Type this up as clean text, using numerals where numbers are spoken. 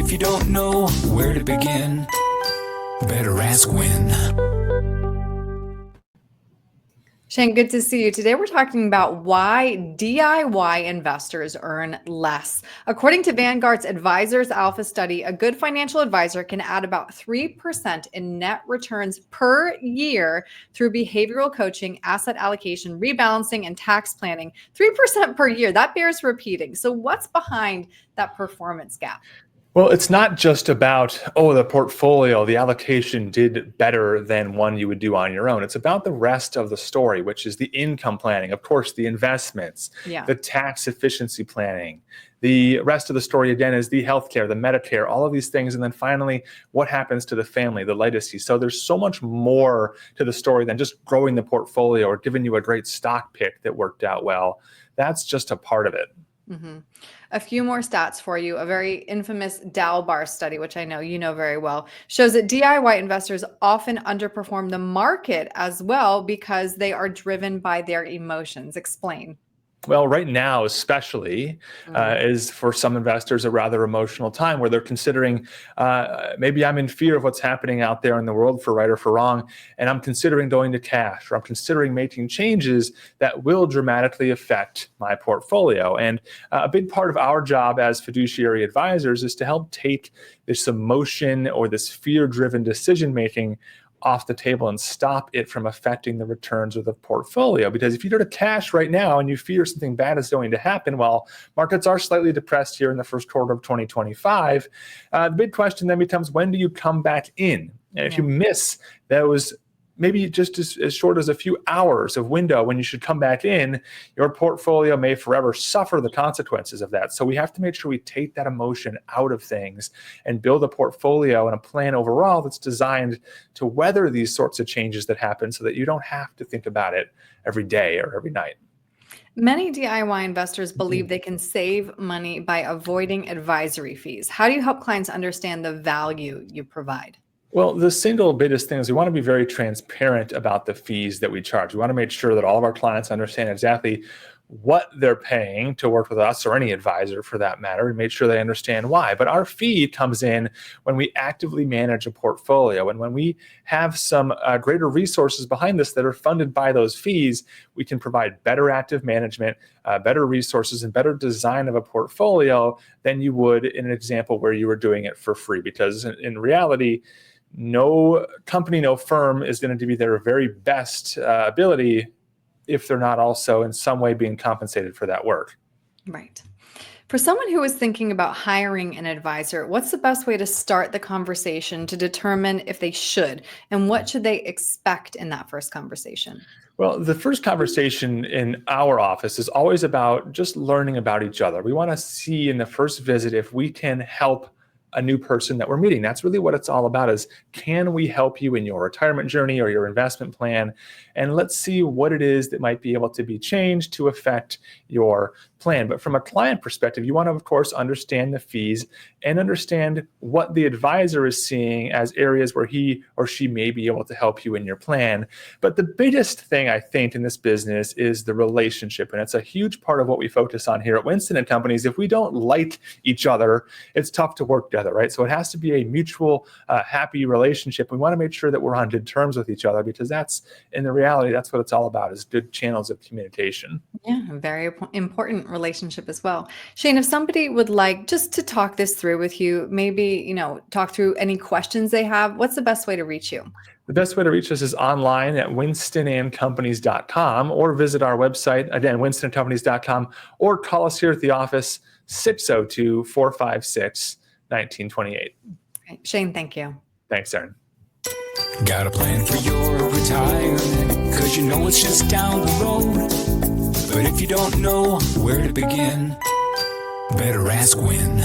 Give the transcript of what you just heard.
if you don't know where to begin, better ask when. Shane, good to see you. Today we're talking about why DIY investors earn less. According to Vanguard's Advisors Alpha study, a good financial advisor can add about 3% in net returns per year through behavioral coaching, asset allocation, rebalancing, and tax planning. 3% per year, that bears repeating. So what's behind that performance gap? Well, it's not just about, the portfolio, the allocation did better than one you would do on your own. It's about the rest of the story, which is the income planning, of course, the investments, the tax efficiency planning. The rest of the story, again, is the healthcare, the Medicare, all of these things. And then finally, what happens to the family, the legacy. So there's so much more to the story than just growing the portfolio or giving you a great stock pick that worked out well. That's just a part of it. Mm-hmm. A few more stats for you. A very infamous Dalbar study, which I know you know very well, shows that DIY investors often underperform the market as well because they are driven by their emotions. Explain. Well, right now, especially, is for some investors a rather emotional time where they're considering, maybe I'm in fear of what's happening out there in the world for right or for wrong, and I'm considering going to cash, or I'm considering making changes that will dramatically affect my portfolio. And a big part of our job as fiduciary advisors is to help take this emotion or this fear-driven decision-making off the table and stop it from affecting the returns of the portfolio. Because if you go to cash right now and you fear something bad is going to happen, well, markets are slightly depressed here in the first quarter of 2025. The big question then becomes, when do you come back in? And if you miss those maybe just as short as a few hours of window when you should come back in, your portfolio may forever suffer the consequences of that. So we have to make sure we take that emotion out of things and build a portfolio and a plan overall that's designed to weather these sorts of changes that happen so that you don't have to think about it every day or every night. Many DIY investors believe they can save money by avoiding advisory fees. How do you help clients understand the value you provide? Well, the single biggest thing is we want to be very transparent about the fees that we charge. We want to make sure that all of our clients understand exactly what they're paying to work with us or any advisor for that matter, and make sure they understand why. But our fee comes in when we actively manage a portfolio. And when we have some greater resources behind this that are funded by those fees, we can provide better active management, better resources, and better design of a portfolio than you would in an example where you were doing it for free. Because in reality, no company, no firm is going to give you their very best ability if they're not also in some way being compensated for that work. Right. For someone who is thinking about hiring an advisor, what's the best way to start the conversation to determine if they should, and what should they expect in that first conversation? Well, the first conversation in our office is always about just learning about each other. We want to see in the first visit if we can help a new person that we're meeting. That's really what it's all about, is can we help you in your retirement journey or your investment plan? And let's see what it is that might be able to be changed to affect your plan. But from a client perspective, you want to, of course, understand the fees and understand what the advisor is seeing as areas where he or she may be able to help you in your plan. But the biggest thing I think in this business is the relationship. And it's a huge part of what we focus on here at Winston & Companies. If we don't like each other, it's tough to work together, right? So it has to be a mutual, happy relationship. We want to make sure that we're on good terms with each other, because that's, in the reality, that's what it's all about, is good channels of communication. Yeah, very important relationship as well. Shane, if somebody would like just to talk this through with you, maybe, talk through any questions they have, what's the best way to reach you? The best way to reach us is online at winstonandcompanies.com, or visit our website, again, winstonandcompanies.com, or call us here at the office, 602-456-1928. Okay. Shane, thank you. Thanks, Erin. Got a plan for your retirement, 'cause you know it's just down the road. But if you don't know where to begin, better ask when.